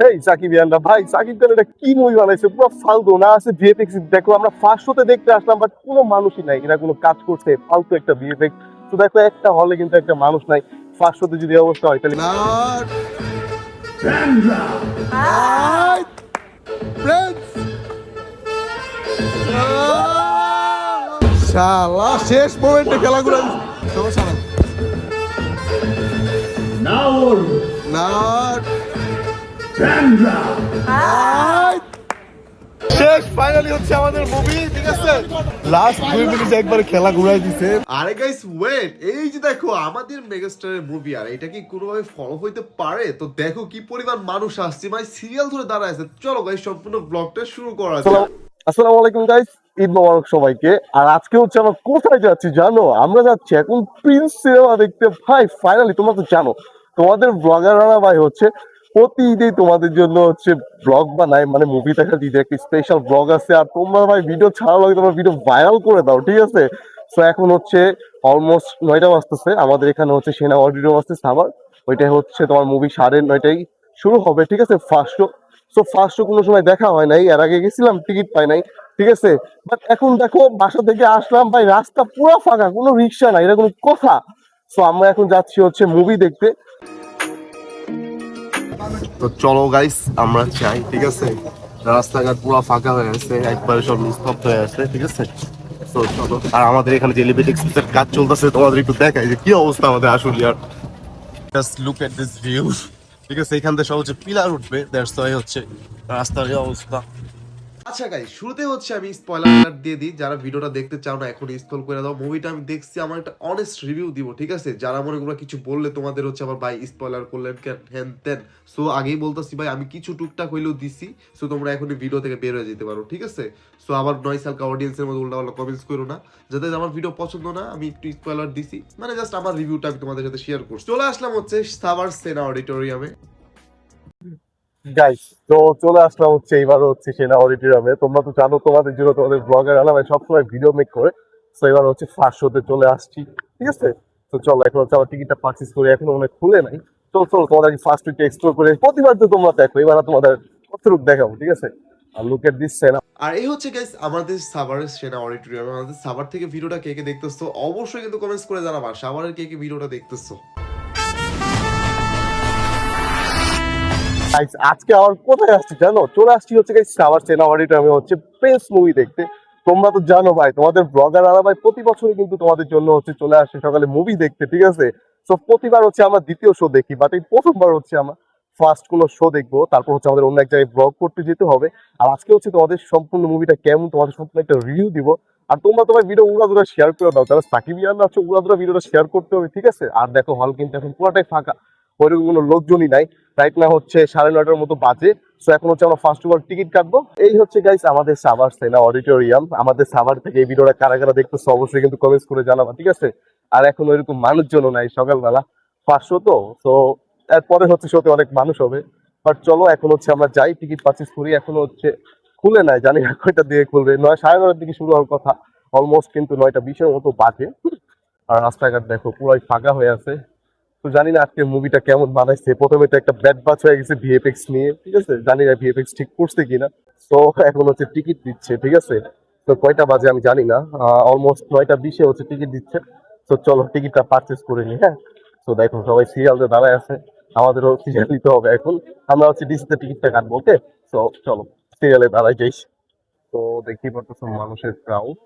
এই সাকিব ইয়ানরা ভাই, সাকিব খান এটা কি মুভি বানাইছে, পুরো ফালতু না আছে ভিএফএক্স। দেখো আমরা ফার্স্ট শোতে দেখতে আসলাম, বাট কোনো মানুষই নাই, এরা কোনো কাজ করছে, ফালতু একটা ভিএফএক্স। তো দেখো একটা হলে কিন্তু একটা মানুষ নাই। ফার্স্ট শোতে যদি এই অবস্থা হয় তাহলে Not right, friends. শালা শেষ মোমেন্টে খেলাগুলো সমস্যা নাই। Not right. শেষ ফাইনালি হচ্ছে আমাদের মুভি, ঠিক আছে? লাস্ট 2 মিনিট একবার খেলা ঘুরাই দিছে। আরে গাইস ওয়েট, এই যে দেখো আমাদের মেগাস্টারের মুভি, আর এটা কি কোনোভাবে ফলো হইতে পারে? তো দেখো কি পরিমাণ মানুষ আসছে, মানে সিরিয়াল ধরে দাঁড়ায় আছে। চলো গাইস সম্পূর্ণ ব্লগটা শুরু করা যাক। আসসালামু আলাইকুম গাইস, ঈদ মোবারক সবাইকে। আর আজকে হচ্ছে আমরা কোথায় যাচ্ছি জানো? আমরা যাচ্ছি এখন প্রিন্স সিনেমা দেখতে। ভাই ফাইনালি তোমরা তো জানো তোমাদের ব্লগাররা ভাই হচ্ছে প্রতি ঈদেই তোমাদের জন্য হচ্ছে ব্লগ বানায়, মানে মুভি দেখার ঈদে একটা স্পেশাল ব্লগ আছে। আর তোমরা ভাই ভিডিও ছাড়া লাগে, তোমরা ভিডিও ভাইরাল করে দাও, ঠিক আছে? তো এখন হচ্ছে অলমোস্ট 9টা বাজতেছে, আমাদের এখানে হচ্ছে সেনা অডিটোরিয়াম আসতেছে আমার। ওইটাই হচ্ছে তোমার মুভি 9:30টায় শুরু হবে, ঠিক আছে? First show. So first show কোনো সময় দেখা হয় নাই, এর আগে গেছিলাম টিকিট পাই নাই, ঠিক আছে? বাট এখন দেখো বাসা থেকে আসলাম ভাই, রাস্তা পুরো ফাঁকা, কোনো রিক্সা নাই, এটা কোনো কথা? সো আমরা এখন যাচ্ছি হচ্ছে মুভি দেখতে। তো চলো গাইস আমরা চাই, ঠিক আছে? রাস্তাঘাট পুরো ফাঁকা হয়ে আছে, একবারে সব নিস্তব্ধ হয়ে আছে, ঠিক আছে? তো চলো। আর আমাদের এখানে যে এলিভেটেড এর কাজ চলতেছে, তোমাদের একটু দেখাই যে কি অবস্থা আমাদের আসলে। আর just look at this view, ঠিক আছে? এখান থেকে সব হচ্ছে পিলার উঠবে, দ্যাটস ওয়াই হচ্ছে রাস্তার এই অবস্থা। আচ্ছা গাইস, শুরুতে হচ্ছে আমি স্পয়লার অ্যালার্ট দিয়ে দিই। যারা ভিডিওটা দেখতে চাও না এখন স্ক্রল করে দাও। মুভিটা আমি দেখছি, আমার একটা অনেস্ট রিভিউ দিব, ঠিক আছে? যারা মনে করো কিছু বললে তোমাদের হচ্ছে আবার ভাই স্পয়লার করলেন কেন হ্যান তেন, সো আগেই বলতেছি ভাই আমি কিছু টুকটাক হইলেও দিছি। সো তোমরা এখন ভিডিও থেকে বের হয়ে যেতে পারো, ঠিক আছে? সো আবার নয় সালকা অডিয়েন্সের মধ্যে উল্টাপাল্টা কমেন্টস করো না, যাতে আমার ভিডিও পছন্দ না আমি একটু স্পয়লার দিছি, মানে জাস্ট আমার রিভিউটা আমি তোমাদের সাথে শেয়ার করছি। চলে আসলাম হচ্ছে সাভার সেনা অডিটোরিয়ামে। গাইস তো চলে আসলাম হচ্ছে এবার হচ্ছে সেনা অডিটোরিয়ামে। তোমরা তো জানো তোমাদের জন্য তোমাদের ব্লগার আলাম সবসময় ভিডিও মেক করে। তো এবার হচ্ছে ফার্স্ট শোতে চলে আসছি, ঠিক আছে? তো চলো এখন হচ্ছে আমার টিকিটটা পারচেজ করি, এখনো অনেক খুলে নাই। চলো চলো তোমাদের ফার্স্ট উইকটা এক্সপ্লোর করে, প্রতিবার তো তোমরা দেখো, এবার তোমাদের কতটুকু দেখাবো, ঠিক আছে? আর লুক এট দিস সেনা। আর এই হচ্ছে গাইস আমাদের সাভারের সেনা অডিটোরিয়াম। আমাদের সাভার থেকে ভিডিওটা কে কে দেখতেছো অবশ্যই কিন্তু কমেন্টস করে জানাবা, সাভারের কে কে ভিডিওটা দেখতেছো। Guys, আজকে আমার কোথায় আসছি জানো? চলে আসছি হচ্ছে গাইস সাভার সেনা অডিটোরিয়ামে হচ্ছে প্রিন্স মুভি দেখতে। তোমরা তো জানো ভাই তোমাদের ব্লগার আলা ভাই প্রতি বছরই কিন্তু তোমাদের জন্য হচ্ছে চলে আসে সকালে মুভি দেখতে, ঠিক আছে? তো প্রতিবার হচ্ছে আমরা দ্বিতীয় শো দেখি, বাট এই প্রথমবার হচ্ছে আমরা ফার্স্ট কোনো শো দেখবো, তারপর হচ্ছে আমাদের অন্য এক জায়গায় ব্লগ করতে যেতে হবে। আর আজকে হচ্ছে তোমাদের সম্পূর্ণ মুভিটা কেমন, তোমাদের সম্পূর্ণ একটা রিভিউ দিব। আর তোমরা তোমার ভিডিও উড়াদুরা শেয়ার করে দাও, যারা সাকিব ইয়ান আছে উড়াদুরা ভিডিওটা শেয়ার করতে হবে, ঠিক আছে? আর দেখো হল কিন্তু এখন পুরোটাই ফাঁকা, ওইরকম কোনো লোকজনই নাই। রাইট না হচ্ছে 9:30টার মতো বাজে। সো এখন হচ্ছে আমরা ফার্স্ট ওভার টিকিট কাটবো। এই হচ্ছে গাইস আমাদের সাভার সেনা অডিটোরিয়াম। আমাদের সাভার থেকে এই ভিডিওটা কারা কারা দেখতেছো অবশ্যই কিন্তু কমেন্টস করে জানাবা, ঠিক আছে? আর এখন ওইরকম মানুষজনও নাই, সকালবেলা ফার্স্ট শো তো। সো এরপরে হচ্ছে শোতে অনেক মানুষ হবে। বাট চলো এখন হচ্ছে আমরা যাই, টিকিট পারচেজ করি। এখনো হচ্ছে খুলে নাই, জানি না কয়টা দিয়ে খুলবে। 9, 9:30 দিকে শুরু হওয়ার কথা, অলমোস্ট কিন্তু 9:20-এর মতো বাজে। আর রাস্তাঘাট দেখো পুরাই ফাঁকা হয়ে আছে। তো জানি না আজকে মুভিটা কেমন বানাইছে। প্রথমে তো একটা ব্যাড বাচ হয়ে গেছে ভিএফএক্স নিয়ে, ঠিক আছে? জানি না ভিএফএক্স ঠিক করছে কিনা। তো এখন হচ্ছে টিকিট দিচ্ছে, ঠিক আছে? তো কয়টা বাজে আমি জানি না, অলমোস্ট 9:20-এ হচ্ছে টিকিট দিচ্ছে। তো চলো টিকিটটা পারচেস করে নি, হ্যাঁ? তো দেখো সবাই সিরিয়ালে দাঁড়ায় আছে, আমাদেরও সিরিয়াল নিতে হবে এখন। আমরা হচ্ছে ডিসিতে টিকিটটা কাটবো, ওকে? তো চলো সিরিয়ালে দাঁড়াই যাই। তো দেখতেই পারতেছো মানুষের ক্রাউড,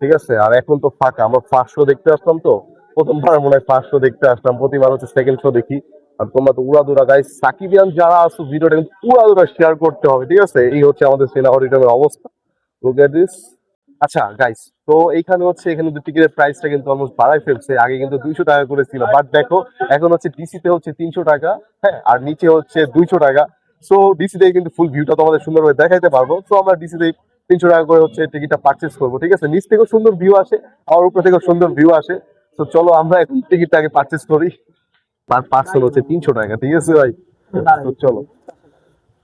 ঠিক আছে? আর এখন তো ফাঁকা, আমরা ফার্স্ট শো দেখতে আসলাম তো, প্রথমবার মনে হয় ফার্স্ট শো দেখতে আসলাম, প্রতিবার হচ্ছে সেকেন্ড শো দেখি। আর তোমরা তো উড়াদুরা গাইস, সাকিবিয়ান যারা আছো ভিডিওটা কিন্তু উড়াদুরা শেয়ার করতে হবে, ঠিক আছে? এই হচ্ছে আমাদের সেনা অডিটোরিয়ামের অবস্থা, লুক এট দিস। আচ্ছা গাইস, তো এইখানে হচ্ছে এখানে টিকিটের প্রাইসটা কিন্তু অলমোস্ট বাড়াই ফেলছে। আগে কিন্তু 200 টাকা করে ছিল, বাট দেখো এখন হচ্ছে ডিসিতে হচ্ছে 300 টাকা, হ্যাঁ? আর নিচে হচ্ছে 200 টাকা। সো ডিসিতে কিন্তু ফুল ভিউটা তোমাদের সুন্দরভাবে দেখাইতে পারবো। সো আমরা ডিসিতে 300 টাকা করে হচ্ছে টিকিটটা পারচেস করবো, ঠিক আছে? নিচ থেকেও সুন্দর ভিউ আসে, আমার উপর থেকেও সুন্দর ভিউ আসে। তো চলো আমরা এখন টিকিটটা আগে পারচেস করি। পার পার্সন হচ্ছে 300 টাকা, ঠিক আছে ভাই? তো চলো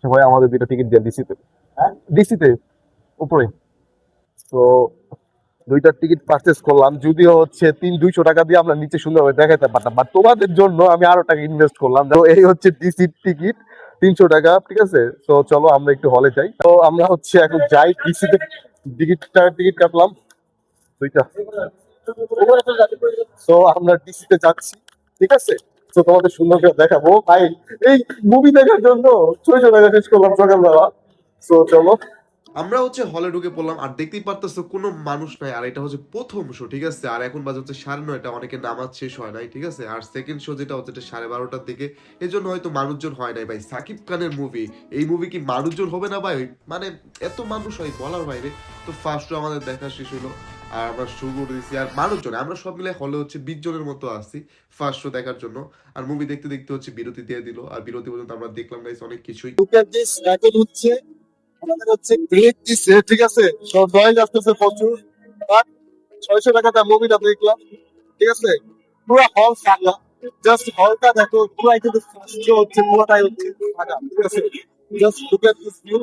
সবাই আমাদের দুইটা টিকিট দিয়ে ডিসিতে, ডিসিতে উপরে। তো দুইটা টিকিট পারচেস করলাম, যদিও হচ্ছে 200 টাকা দিয়ে আমরা নিচে সুন্দরভাবে দেখাতে পারতাম, বাট তোমাদের জন্য আমি আরো টাকা ইনভেস্ট করলাম। তো এই হচ্ছে ডিসির টিকিট। 300 টাকা, ঠিক আছে। তো চলো আমরা একটু হলে যাই। তো আমরা হচ্ছে এখন যাই টিসিতে, টিকিট কাটলাম দুইটা। তো আমরা টিসিতে যাচ্ছি, ঠিক আছে। তো তোমাদের সুন্দর করে দেখাবো ভাই, এই মুভি দেখার জন্য 600 টাকা শেষ করলাম সকালবেলা। তো চলো। আমরা হচ্ছে হলে ঢুকে পড়লাম আর দেখতেই পারতেছো কোনো মানুষ নাই, আর এটা হচ্ছে প্রথম শো, ঠিক আছে। আর এখন বাজে হচ্ছে 9:30, অনেকে নামাজ শেষ হয় নাই, ঠিক আছে। আর সেকেন্ড শো যেটা হচ্ছে 12:30টার দিকে, এই জন্য হয়তো মানুষজন হয় নাই ভাই। সাকিব খানের মুভি, এই মুভি কি মানুষজন হবে না ভাই? মানে এত মানুষ হয় বলার বাইরে। তো ফার্স্ট শো আমাদের দেখা শেষ হলো আর আমরা শুরু করে দিয়েছি। আর মানুষজন আমরা সব মিলে হলে হচ্ছে 20 জনের মতো আসি ফার্স্ট শো দেখার জন্য। আর মুভি দেখতে দেখতে হচ্ছে বিরতি দিয়ে দিল, আর বিরতি পর্যন্ত আমরা দেখলাম গাইস অনেক কিছুই। Look at this, এখন হচ্ছে আমাদের হচ্ছে ব্রেক দিচ্ছে, ঠিক আছে। সব নয়েজ আসতেছে প্রচুর। আর 600 টাকাটা মুভিটা দেখলাম, ঠিক আছে। পুরো হল ফাঁকা, জাস্ট হলটা দেখো, পুরো কিন্তু ফার্স্ট হচ্ছে পুরোটাই হচ্ছে ফাঁকা, ঠিক আছে। Just look at this view.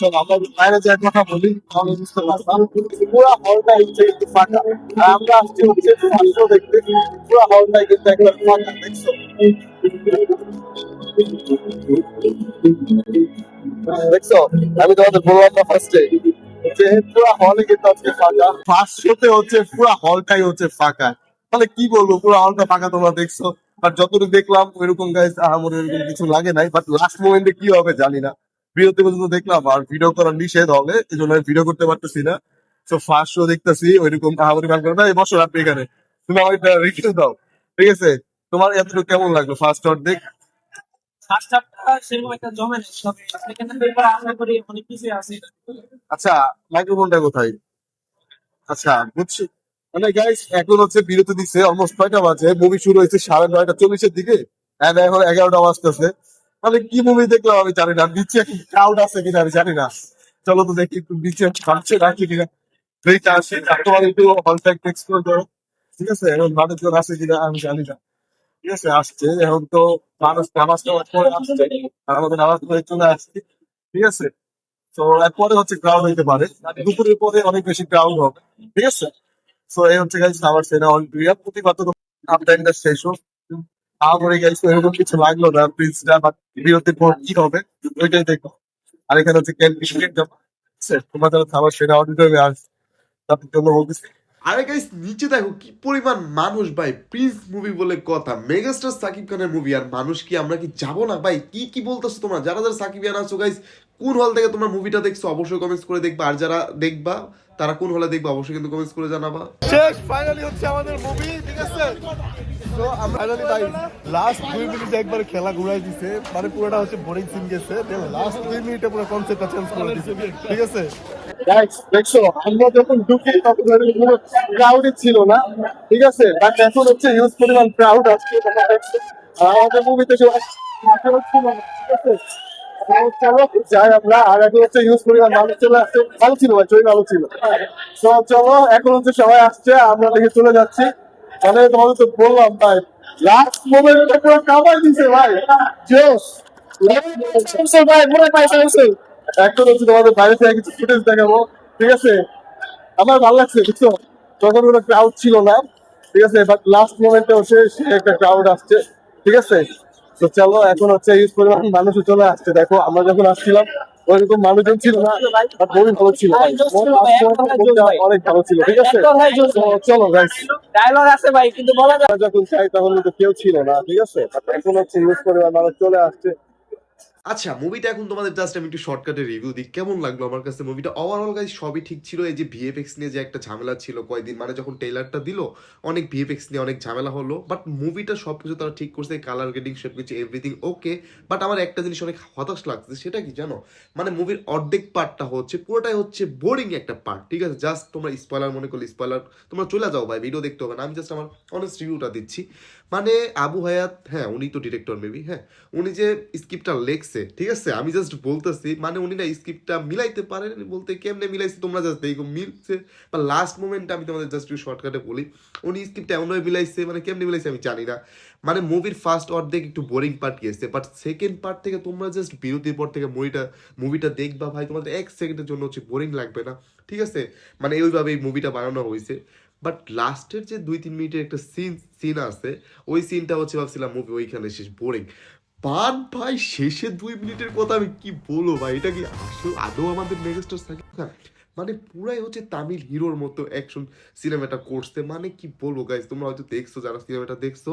চলো আমরা বাইরে যে কথা বলি তাহলে বুঝতে পারলাম, পুরো হলটাই হচ্ছে কিন্তু ফাঁকা। আর আমরা আসছি হচ্ছে ফার্স্ট দেখতে, পুরো হলটাই কিন্তু একবার ফাঁকা, দেখছো। দেখছো, আমি তোমাদের বললাম না ফার্স্টে যে পুরো হলে কিন্তু আজকে ফাঁকা। ফার্স্ট শোতে হচ্ছে পুরো হলটাই হচ্ছে ফাঁকা, মানে কি বলবো, পুরো হলটা ফাঁকা তোমরা দেখছো। বাট যতটুকু দেখলাম ওইরকম গাইস আমার ওইরকম কিছু লাগে নাই, বাট লাস্ট মোমেন্টে কি হবে জানি না। বিরতি পর্যন্ত দেখলাম, আর ভিডিও করা নিষেধ হলে এই জন্য ভিডিও করতে পারতেছি না। তো ফার্স্ট শো দেখতেছি ওইরকম আহামরি গান করে না। এই বছর আপনি এখানে তুমি আমার একটা রিভিউ দাও, ঠিক আছে। তোমার এতটুকু কেমন লাগলো ফার্স্ট অর্ধেক? ফার্স্ট হাফটা সেরকম একটা জমে নেই, তবে সেকেন্ড হাফের পর আশা করি অনেক কিছু আছে। আচ্ছা, মাইক্রোফোনটা কোথায়? আচ্ছা বুঝছি। মানে গাইস এখন হচ্ছে বিরতি দিচ্ছে, অলমোস্ট 9টা বাজে, মুভি শুরু হয়েছে 9:30-40-এর দিকে, and এখন 11টা বাজতেছে। মানে কি মুভি দেখলাম আমি জানি না, নিচে কি ক্রাউড আছে কিনা আমি জানি না। চলো তো দেখি একটু নিচে ফাংশন আছে কিনা, দেখে আসি। আর তোমার একটু হলটা একটু এক্সপ্লোর করো, ঠিক আছে। এখন মানুষজন আছে কিনা আমি জানি না, ঠিক আছে। আসছে এখন তো মানুষ নামাজ টামাজ পড়ে আসছে, আর আমাদের নামাজ পড়ে চলে আসছে, ঠিক আছে। তো এরপরে হচ্ছে ক্রাউড হইতে পারে, দুপুরের পরে অনেক বেশি ক্রাউড হবে, ঠিক আছে। সো এই হচ্ছে গাইস আমার সেনা অন ক্রিয়া প্রতিবার তো আপটাইমটা শেষ হোক। আমারে গাইস এরকম কিছু লাগলো না প্রিন্সটা, বাট বিরতির পর কি হবে ওইটাই দেখো। আর এখানে হচ্ছে ক্যান্টিন তোমাদের খাবার সেনা অডিটরিয়ামে আস, তার জন্য বলতেছি। আরে গাইস নিচে দেখো কি পরিমাণ মানুষ ভাই, প্রিন্স মুভি বলে কথা, মেগাস্টার সাকিব খানের মুভি, আর মানুষ কি আমরা কি যাবো না ভাই? কি কি বলতেছো তোমরা যারা যারা সাকিবিয়ান আছো গাইস? কোন হল থেকে তোমরা মুভিটা দেখছো অবশ্যই কমেন্টস করে দেখবা, আর যারা দেখবা তারা কোন হলে দেখবা অবশ্যই কিন্তু কমেন্টস করে জানাবা। শেষ ফাইনালি হচ্ছে আমাদের মুভি, ঠিক আছে। তো আমরা ফাইনালি ভাই লাস্ট 2 মিনিটে একবারে খেলা ঘুরাই দিছে, মানে পুরোটা হচ্ছে বোরিং সিন গেছে, লাস্ট 2 মিনিটে পুরো কনসেপ্টটা চেঞ্জ করে দিছে, ঠিক আছে। গাইস দেখছো আমরা যখন ঢুকি তখন কোনো ক্রাউডই ছিল না, ঠিক আছে। বাট এখন হচ্ছে হিউজ পরিমাণ ক্রাউড আসছে, তোমরা দেখছো। আর আমাদের মুভিতে সব ছিল না, ঠিক আছে। চলো যাই আমরা, আর এখন হচ্ছে হিউজ পরিমাণ মানুষ চলে আসছে, ভালো ছিল ভাই, ছবি ভালো ছিল। তো চলো এখন হচ্ছে সবাই আসছে, আমরা দেখে চলে যাচ্ছি। মানে তোমাদের তো বললাম ভাই, লাস্ট মোমেন্টে পুরো কামাই দিছে ভাই, জোস ভাই, পুরো পয়সা হয়েছে। এখন হচ্ছে তোমাদের বাইরে থেকে কিছু ফুটেজ দেখাবো, ঠিক আছে। আমার ভালো লাগছে বুঝছো, তখন কোনো ক্রাউড ছিল না, ঠিক আছে। বাট লাস্ট মোমেন্টে হচ্ছে সে একটা ক্রাউড আসছে, ঠিক আছে। তো চলো এখন হচ্ছে ইউজ পরিমাণ মানুষ চলে আসছে, দেখো আমরা যখন আসছিলাম ওইরকম মানুষজন ছিল না, বাট খুবই ভালো ছিল ভাই, অনেক ভালো ছিল, ঠিক আছে। তো চলো গাইস, ডায়লগ আছে ভাই, কিন্তু বলা যায় আমরা যখন চাই তখন তো কেউ ছিল না, ঠিক আছে। But এখন হচ্ছে ইউজ পরিমাণ মানুষ চলে আসছে। আচ্ছা মুভিটা এখন তোমাদের জাস্ট আমি একটু শর্টকাটে রিভিউ দিই কেমন লাগলো আমার কাছে মুভিটা। ওভারঅল গাইস সবই ঠিক ছিল, এই যে ভিএফএক্স নিয়ে যে একটা ঝামেলা ছিল কয়েকদিন, মানে যখন ট্রেলারটা দিল অনেক ভিএফএক্স নিয়ে অনেক ঝামেলা হলো, বাট মুভিটা সবকিছু তারা ঠিক করছে, কালার গ্রেডিং সবকিছু এভরিথিং ওকে। বাট আমার একটা জিনিস অনেক হতাশ লাগছে, সেটা কি জানো? মানে মুভির অর্ধেক পার্টটা হচ্ছে পুরোটাই হচ্ছে বোরিং একটা পার্ট, ঠিক আছে। জাস্ট তোমরা স্পয়লার মনে করলে স্পয়লার, তোমরা চলে যাও ভাই, ভিডিও দেখতে হবে না, আমি জাস্ট আমার অনেস্ট রিভিউটা দিচ্ছি। মানে আবু হায়াত, হ্যাঁ উনি তো ডিরেক্টর মেবি, হ্যাঁ উনি যে স্ক্রিপ্টটা লেখছে, ঠিক আছে, আমি জাস্ট বলতেছি মানে উনি না স্ক্রিপ্টটা মিলাইতে পারেন, বলতে কেমনে মিলাইছে তোমরা জাস্ট দেখো মিলছে। বা লাস্ট মোমেন্টে আমি তোমাদের জাস্ট একটু শর্টকাটে বলি, উনি স্ক্রিপ্টটা এমনভাবে মিলাইছে, মানে কেমনে মিলাইছে আমি জানি না। মানে মুভির ফার্স্ট অর্ধেক একটু বোরিং পার্ট গেছে, বাট সেকেন্ড পার্ট থেকে তোমরা জাস্ট বিরতির পর থেকে মুভিটা দেখবা ভাই, তোমাদের 1 সেকেন্ডের জন্য হচ্ছে বোরিং লাগবে না, ঠিক আছে। মানে ওইভাবে এই মুভিটা বানানো হয়েছে। বাট লাস্টের যে 2-3 মিনিটের একটা সিন আছে, ওই সিনটা হচ্ছে ভাবছিলাম মুভি ওইখানে শেষ, বোরিং। বাট ভাই শেষে 2 মিনিটের কথা আমি কি বলবো ভাই, এটা কি আসলে আদৌ আমাদের মেগাস্টার সাকিব খান? মানে পুরাই হচ্ছে তামিল হিরোর মতো অ্যাকশন সিনেমাটা করছে, মানে কি বলবো গাইজ, তোমরা হয়তো দেখছো যারা সিনেমাটা দেখছো,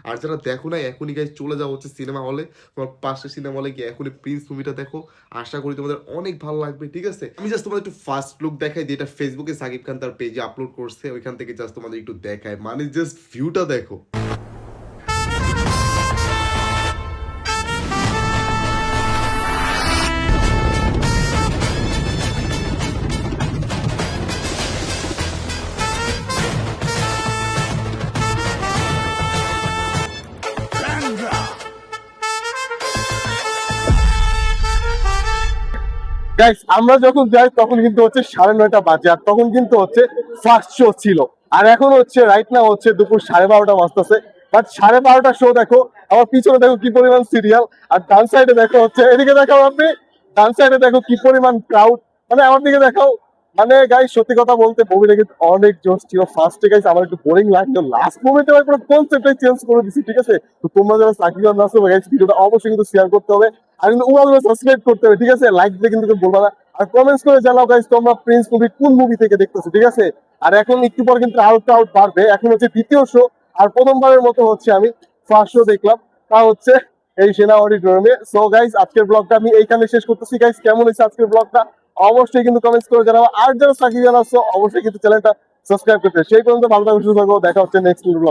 আর যারা দেখো না এখনই গাইজ চলে যাও হচ্ছে সিনেমা হলে, তোমার পাশে সিনেমা হলে গিয়ে এখনই প্রিন্স মুভিটা দেখো, আশা করি তোমাদের অনেক ভালো লাগবে, ঠিক আছে? আমি জাস্ট তোমাদের একটু ফার্স্ট লুক দেখাই দিই, এটা ফেসবুকে সাকিব খান তার পেজে আপলোড করছে, ওইখান থেকে জাস্ট তোমাদের একটু দেখায়, মানে জাস্ট ভিউটা দেখো। গাইস আমরা যখন যাই তখন কিন্তু হচ্ছে 9:30 বাজে, আর তখন কিন্তু হচ্ছে ফার্স্ট শো ছিল, আর এখন হচ্ছে রাইট নাও হচ্ছে দুপুর 12:30 বাজতেছে। বাট 12:30 শো দেখো, আমার পিছনে দেখো কি পরিমাণ সিরিয়াল, আর ডান সাইডে দেখো হচ্ছে, এদিকে দেখাও আপনি, ডান সাইডে দেখো কি পরিমাণ ক্রাউড, মানে আমার দিকে দেখাও। মানে গাইস সত্যি কথা বলতে মুভিটা কিন্তু অনেক জোশ ছিল। ফার্স্টে গাইস আমার একটু বোরিং লাগলো, লাস্ট মোমেন্টে আমার পুরো কনসেপ্টটাই চেঞ্জ করে দিছি, ঠিক আছে? তো তোমরা যারা সাকিব খান আছো গাইস, ভিডিওটা অবশ্যই কিন্তু শেয়ার করতে হবে, আর কিন্তু উড়াধুরা সাবস্ক্রাইব করতে হবে, ঠিক আছে? লাইক দিয়ে কিন্তু কেউ বলবা না, আর কমেন্টস করে জানাও গাইস তোমরা প্রিন্স মুভি কোন মুভি থেকে দেখতেছো, ঠিক আছে? আর এখন একটু পর কিন্তু আউট বাড়বে, এখন হচ্ছে দ্বিতীয় শো, আর প্রথমবারের মতো হচ্ছে আমি ফার্স্ট শো দেখলাম, তা হচ্ছে এই সেনা অডিটোরিয়ামে। সো গাইস আজকের ব্লগটা আমি এইখানে শেষ করতেছি। গাইস কেমন হয়েছে আজকের ব্লগটা অবশ্যই কিন্তু কমেন্টস করে জানাবো, আর যারা সাকিব খান আছো অবশ্যই কিন্তু চ্যানেলটা সাবস্ক্রাইব করতে। সেই পর্যন্ত ভালো থাকো, সুস্থ থাকো, দেখা হচ্ছে নেক্সট ব্লগ।